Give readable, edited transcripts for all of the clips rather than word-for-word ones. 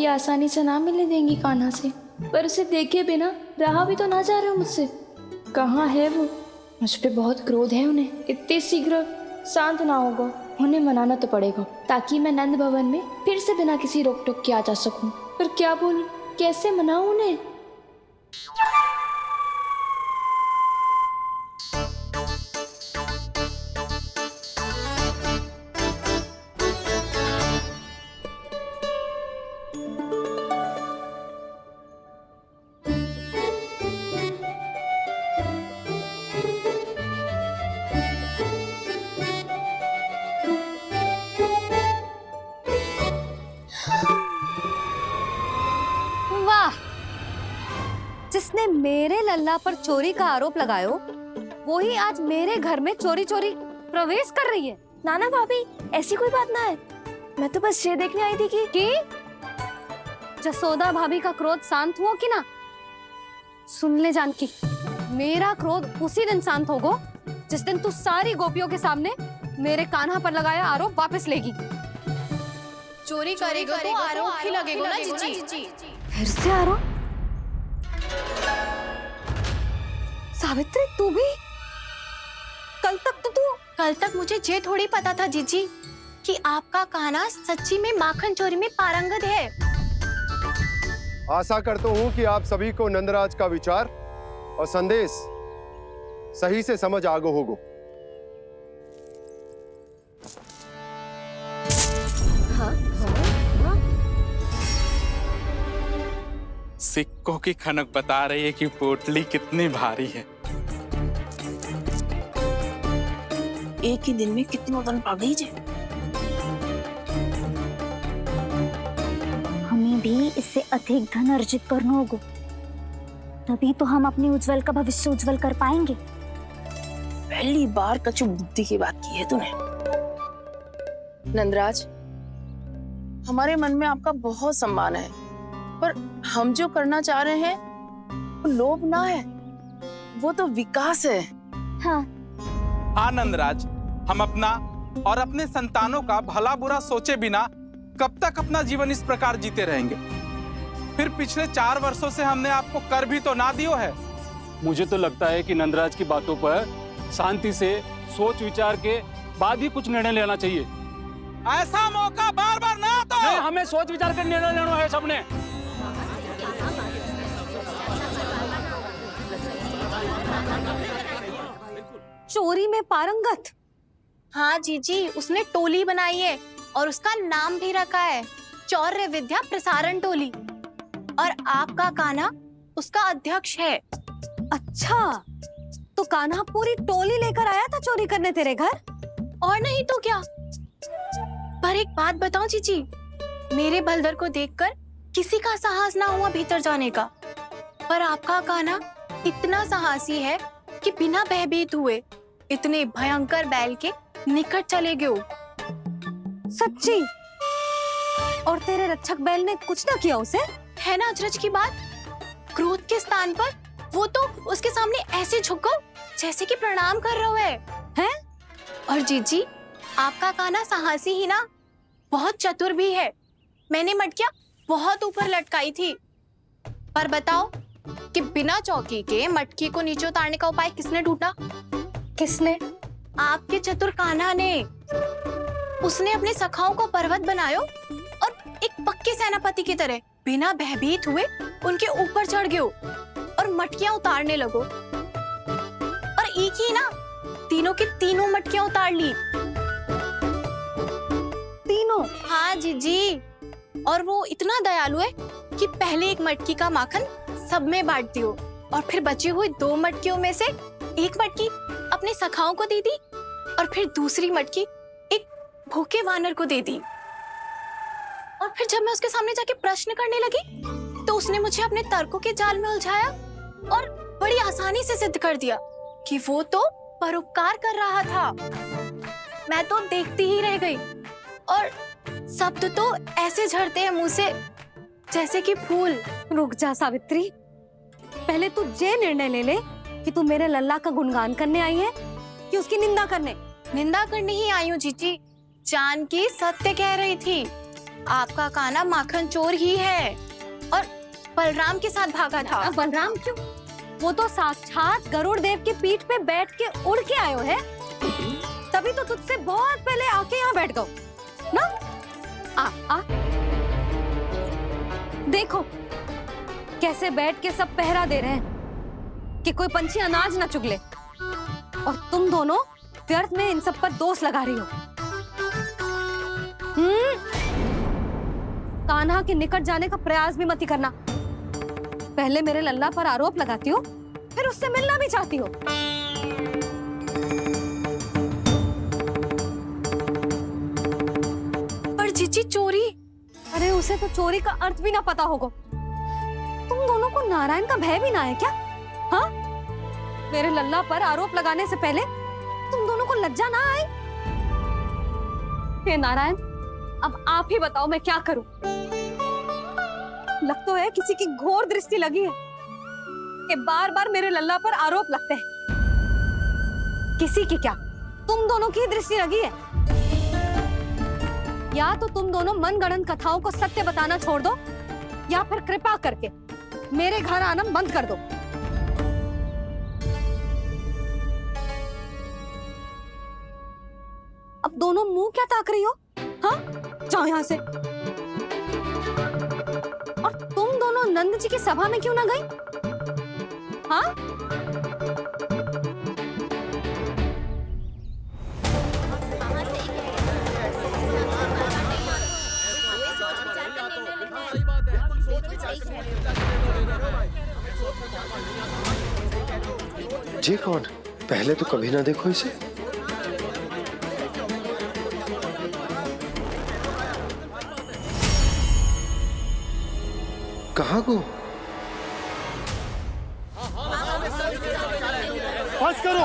चोरी आसानी से ना मिलने देंगी कान्हा से, पर उसे देखे बिना रहा भी तो ना जा रहा मुझसे। कहाँ है वो? मुझ पे बहुत क्रोध है उन्हें। इतने शीघ्र शांत ना होगा, उन्हें मनाना तो पड़ेगा ताकि मैं नंद भवन में फिर से बिना किसी रोक टोक के आ जा सकूं। पर क्या बोलूं, कैसे मनाऊं उन्हें? वाह, जिसने मेरे लल्ला पर चोरी का आरोप लगायो, वो ही आज मेरे घर में चोरी चोरी प्रवेश कर रही है। नाना भाभी, ऐसी कोई बात ना है, मैं तो बस ये देखने आई थी कि जसोदा भाभी का क्रोध शांत हुआ कि ना? सुन ले जानकी, मेरा क्रोध उसी दिन शांत होगा जिस दिन तू सारी गोपियों के सामने मेरे कान्हा पर लगाया आरोप वापस लेगी। चोरी करेगा तो आरोप ही लगेगा ना जीजी। फिर से आरोप? सावित्री, तू भी? कल तक मुझे ये थोड़ी पता था जीजी कि आपका कान्हा सच्ची में माखन चोरी में पारंगत है। आशा करता हूँ कि आप सभी को नंदराज का विचार और संदेश सही से समझ आ गो होगो। सिक्कों की खनक बता रही है कि पोटली कितनी भारी है। एक ही दिन में कितनों धन पा गई जे। हमें भी इससे अधिक धन अर्जित करना होगा, तभी तो हम अपने उज्जवल का भविष्य उज्जवल कर पाएंगे। पहली बार कछु बुद्धि की बात की है तूने। नंदराज, हमारे मन में आपका बहुत सम्मान है, पर हम जो करना चाह रहे हैं वो लोभ ना है, वो तो विकास है। हाँ नंदराज, हम अपना और अपने संतानों का भला बुरा सोचे बिना कब तक अपना जीवन इस प्रकार जीते रहेंगे? फिर पिछले 4 वर्षों से हमने आपको कर भी तो ना दियो है। मुझे तो लगता है कि नंदराज की बातों पर शांति से सोच विचार के बाद ही कुछ निर्णय लेना चाहिए। ऐसा मौका बार बार ना दो। नहीं, हमें सोच विचार कर निर्णय लेना है सबने। चोरी में पारंगत? हाँ जीजी, उसने टोली बनाई है और उसका नाम भी रखा है चौर्य विद्या प्रसारण टोली, और आपका कान्हा उसका अध्यक्ष है। अच्छा, तो कान्हा पूरी टोली लेकर आया था चोरी करने तेरे घर? और नहीं तो क्या। पर एक बात बताऊं जीजी, मेरे बलदर को देखकर किसी का साहस ना हुआ भीतर जाने का, पर आपका कान्हा इतना साहसी है कि बिना भयभीत हुए इतने भयंकर बैल के निकट चले गए। सच्ची? और तेरे रक्षक बैल ने कुछ ना किया उसे? है ना अचरज की बात। क्रोध के स्थान पर वो तो उसके सामने ऐसे झुको जैसे कि प्रणाम कर रहा है? और जीजी, आपका कान्हा साहसी ही ना, बहुत चतुर भी है। मैंने मटकियां बहुत ऊपर लटकाई थी, पर बताओ कि बिना चौकी के मटकी को नीचे उतारने का उपाय किसने ढूंढा? किसने? आपके चतुर कान्हा ने। उसने अपने सखाओं को पर्वत बनायो और एक पक्के सेनापति की तरह बिना भयभीत हुए उनके ऊपर चढ़ गयो और मटकियां उतारने लगो, और एक ही ना, तीनों की तीनों मटकियां उतार ली। तीनों? हाँ जीजी, और वो इतना दयालु है कि पहले एक मटकी का माखन सब में बांट दियो, और फिर बची हुई 2 मटकियों में से एक मटकी अपने सखाओं को दे दी, और फिर दूसरी मटकी एक भूखे वानर को दे दी। और फिर जब मैं उसके सामने जाके प्रश्न करने लगी तो उसने मुझे अपने तर्कों के जाल में उलझाया और बड़ी आसानी से सिद्ध कर दिया कि वो तो परोपकार कर रहा था। मैं तो देखती ही रह गई, और शब्द तो ऐसे झड़ते हैं मुंह से जैसे कि फूल। रुक जा सावित्री, पहले तू ये निर्णय ले ले कि तू मेरे लल्ला का गुणगान करने आई है कि उसकी निंदा करने? निंदा करने ही आई हूँ जीजी। जानकी सत्य कह रही थी। आपका कान्हा माखन चोर ही है और बलराम के साथ भागा था। बलराम क्यों? वो तो साक्षात गरुड़ देव की पीठ पे बैठ के उड़ के आयो है, तभी तो तुझसे बहुत पहले आके यहाँ बैठ गओ ना। आ देखो कैसे बैठ के सब पहरा दे रहे हैं कि कोई पंछी अनाज ना चुगले, और तुम दोनों व्यर्थ में इन सब पर दोष लगा रही हो। कान्हा के निकट जाने का प्रयास भी मत ही करना। पहले मेरे लल्ला पर आरोप लगाती हो, फिर उससे मिलना भी चाहती हो। पर जीजी चोरी, अरे उसे तो चोरी का अर्थ भी ना पता होगा। तुम दोनों को नारायण का भय भी ना है क्या? हाँ, मेरे लल्ला पर आरोप लगाने से पहले तुम दोनों को लज्जा ना आई? हे नारायण, अब आप ही बताओ मैं क्या करूं। लग तो है किसी की घोर दृष्टि लगी है कि बार बार मेरे लल्ला पर आरोप लगते हैं। किसी की क्या, तुम दोनों की दृष्टि लगी है। या तो तुम दोनों मनगढ़ंत कथाओं को सत्य बताना छोड़ दो, या फिर कृपा करके मेरे घर आना बंद कर दो। अब दोनों मुंह क्या ताक रही हो? हाँ, जाओ यहां से। और तुम दोनों नंद जी की सभा में क्यों ना गई? हाँ? जी कौन? पहले तो कभी ना देखो इसे। कहाँ को? बस करो।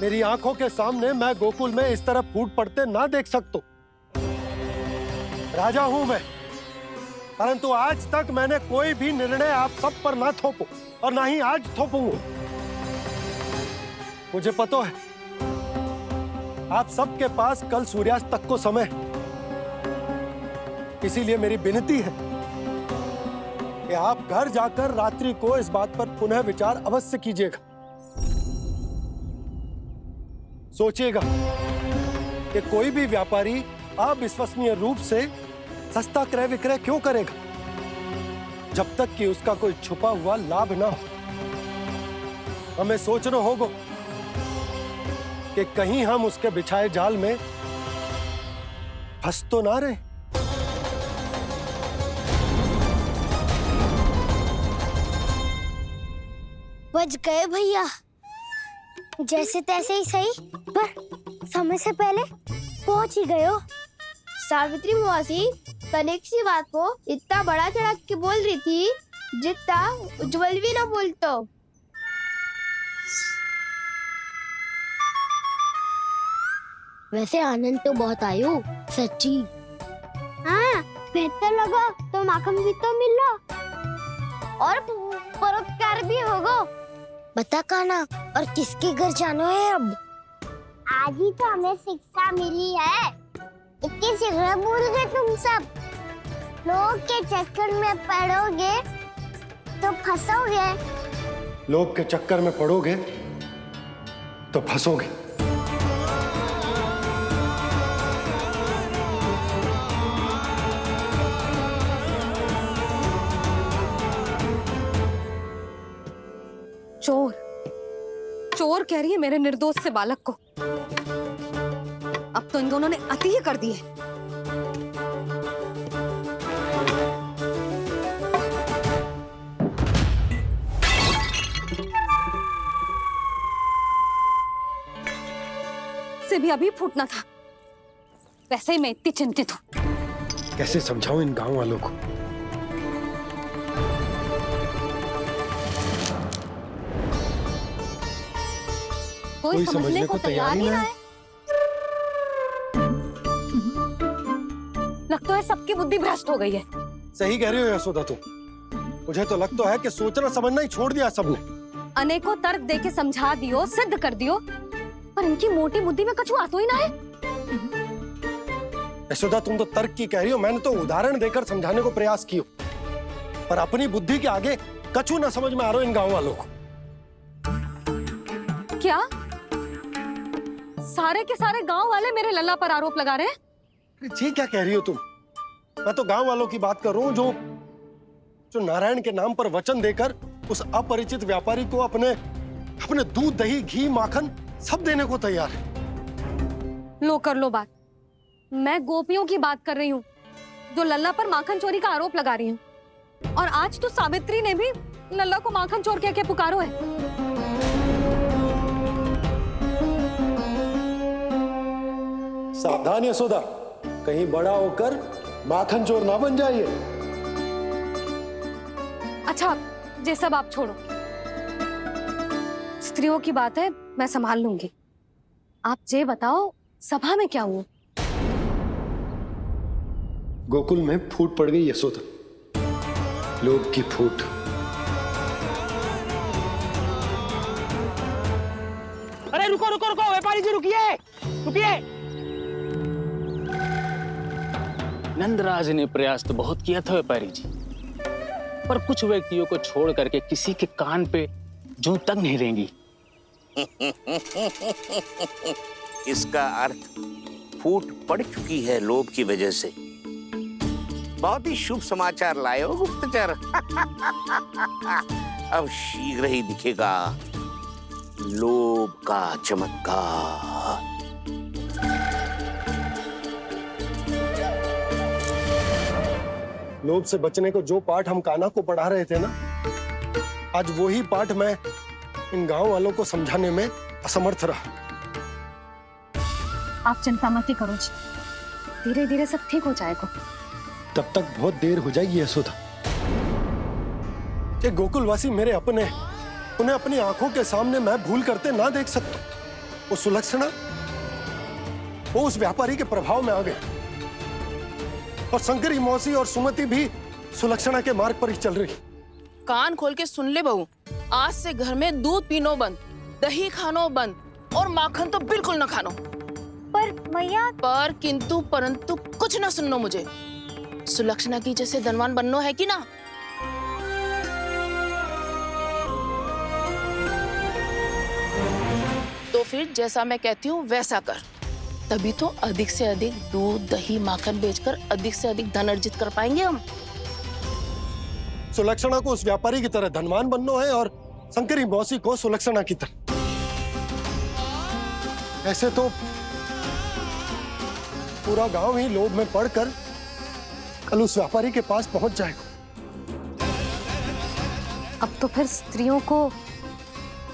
मेरी आंखों के सामने मैं गोकुल में इस तरह फूट पड़ते ना देख सकता। राजा हूं मैं, परंतु आज तक मैंने कोई भी निर्णय आप सब पर ना थोपो और ना ही आज थोपूंगा। मुझे पता है आप सबके पास कल सूर्यास्त तक को समय, इसीलिए मेरी विनती है कि आप घर जाकर रात्रि को इस बात पर पुनः विचार अवश्य कीजिएगा। सोचिएगा कि कोई भी व्यापारी अविश्वसनीय रूप से सस्ता क्रय विक्रय क्यों करेगा, जब तक कि उसका कोई छुपा हुआ लाभ ना हो। हमें सोचना होगा कि कहीं हम उसके बिछाए जाल में फंस तो ना रहे। बच गए भैया, जैसे तैसे ही सही, पर समय से पहले पहुंच ही गए हो। सावित्री मौसी कनेक सी बात को इतना बड़ा चढ़ा के बोल रही थी जितना उज्जवल भी ना बोलतो। वैसे आनंद तो बहुत आयो, सच्ची। हाँ, बेहतर लगा तो माखन भी तो मिल रहा और परोपकार भी होगा। बता कान्हा, और किसके घर जाना है अब? आज ही तो हमें शिक्षा मिली है, इतनी शीघ्र भूल गए तुम सब। लोग के चक्कर में पड़ोगे तो फंसोगे। लोग के चक्कर में पड़ोगे तो फंसोगे। चोर, चोर कह रही है मेरे निर्दोष से बालक को। अब तो इन दोनों ने अति ही कर दी है। से भी अभी फूटना था। वैसे ही मैं इतनी चिंतित हूं। कैसे समझाऊं इन गांव वालों को? कोई समझने को तैयार ही ना है। लगता है सबकी बुद्धि भ्रष्ट हो गई है। सही कह रही हो यशोदा तुम। मुझे तो लगता है कि सोचना समझना ही छोड़ दिया सबने। अनेकों तर्क देके समझा दियो, सिद्ध कर दियो, पर इनकी मोटी बुद्धि में कछु आतो ही ना है। यशोदा, तुम तो तर्क की कह रही हो, मैंने तो उदाहरण देकर समझाने को प्रयास किया, पर अपनी बुद्धि के आगे कछु ना समझ में आ रहा इन गांव वालों को। क्या सारे के सारे गांव वाले मेरे लल्ला पर आरोप लगा रहे हैं? जी क्या कह रही हो तुम? मैं तो गांव वालों की बात कर रहा हूँ जो नारायण के नाम पर वचन देकर उस अपरिचित व्यापारी को अपने दूध, दही, घी, माखन सब देने को तैयार है। लो कर लो बात। मैं गोपियों की बात कर रही हूँ जो लल्ला पर माखन चोरी का आरोप लगा रही हैं। और आज तो सावित्री ने भी लल्ला को माखन चोर कह के पुकारो है। सावधान यशोदा, कहीं बड़ा होकर माखन चोर ना बन जाइए। अच्छा, ये सब आप छोड़ो, स्त्रियों की बात है, मैं संभाल लूंगी। आप ये बताओ, सभा में क्या हुआ? गोकुल में फूट पड़ गई यशोदा, लोभ की फूट। अरे रुको रुको रुको, व्यापारी जी रुकिए रुकिए। नंदराज ने प्रयास तो बहुत किया था व्यापारी जी, पर कुछ व्यक्तियों को छोड़ करके किसी के कान पे जूं तक नहीं रेंगी। इसका अर्थ फूट पड़ चुकी है लोभ की वजह से। बहुत ही शुभ समाचार लाए हो गुप्तचर। अब शीघ्र ही दिखेगा लोभ का चमत्कार। लोभ से बचने को जो पाठ हम कान्हा को पढ़ा रहे थे ना, आज वही पाठ मैं इन गांव वालों को समझाने में असमर्थ रहा। आप चिंता मत करो जी, धीरे धीरे सब ठीक हो जाएगा। तब तक बहुत देर हो जाएगी यशोदा। ये गोकुलवासी मेरे अपने, उन्हें अपनी आंखों के सामने मैं भूल करते ना देख सकता। वो सुलक्षणा, वो उस व्यापारी के प्रभाव में आ गए, और शंकरी मौसी और सुमति भी सुलक्षणा के मार्ग पर ही चल रही। कान खोल के सुन ले बहू, आज से घर में दूध पीनो बंद, दही खानो बंद, और माखन तो बिल्कुल न खानो। पर मैया, पर किंतु परंतु कुछ ना सुननो मुझे। सुलक्षणा की जैसे धनवान बननो है कि ना? तो फिर जैसा मैं कहती हूँ वैसा कर, तभी तो अधिक से अधिक दूध, दही, माखन बेचकर अधिक से अधिक धन अर्जित कर पाएंगे हम। सुलक्षणा को उस व्यापारी की तरह धनवान बनना है और शंकरी मौसी को सुलक्षणा की तरह। ऐसे तो पूरा गांव ही लोभ में पड़कर कल उस व्यापारी के पास पहुंच जाएगा। अब तो फिर स्त्रियों को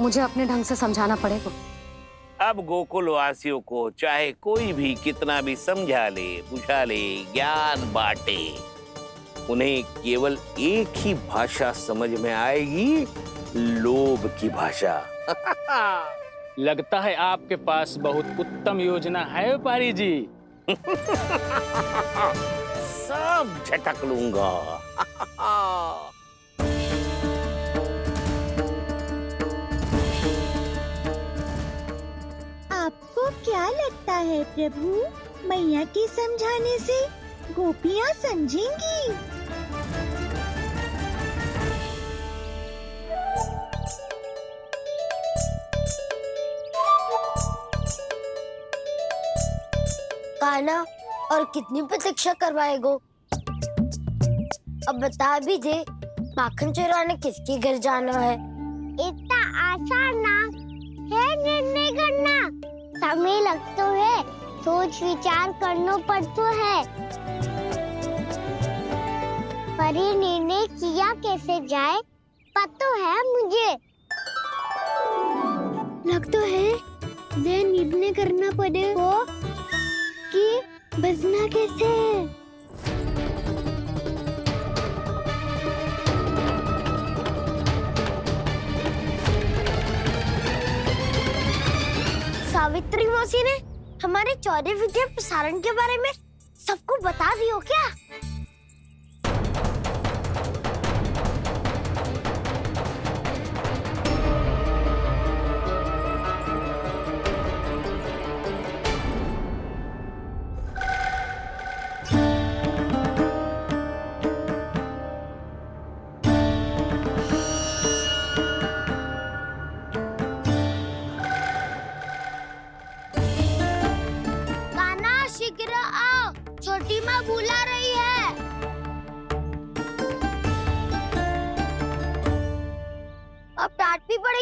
मुझे अपने ढंग से समझाना पड़ेगा। अब गोकुल वासियों को चाहे कोई भी कितना भी समझा ले, बुझा ले, ज्ञान बांटे, उन्हें केवल एक ही भाषा समझ में आएगी, लोभ की भाषा। लगता है आपके पास बहुत उत्तम योजना है व्यापारी जी। सब झटक लूंगा। आपको क्या लगता है प्रभु, मैया के समझाने से गोपियां समझेंगी? कान्हा, और कितनी प्रतीक्षा करवाएगो? अब बता भी दे, माखन चुराने किसके घर जाना है? इतना आसान ना है निर्णय करना, समय लगता है, सोच विचार करना पड़ता है। पर ये निर्णय किया कैसे जाए पता है मुझे। लगता है ये निर्णय करना पड़ेगा कि बचना कैसे। सावित्री मौसी ने हमारे चौरे विद्या प्रसारण के बारे में सबको बता दियो क्या?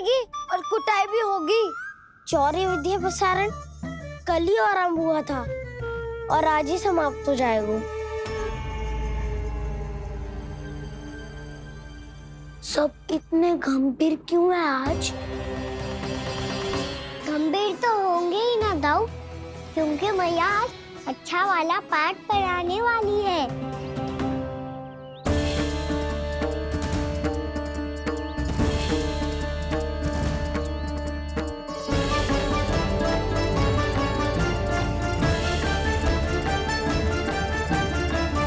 जाएगी और कुटाई भी होगी। चौरी विद्या प्रसारण कल ही आरंभ हुआ था और आज ही समाप्त हो जाएगा। सब इतने गंभीर क्यों है आज? गंभीर तो होंगे ही ना दाऊ, क्योंकि मैया आज अच्छा वाला पाठ पढ़ाने वाली है।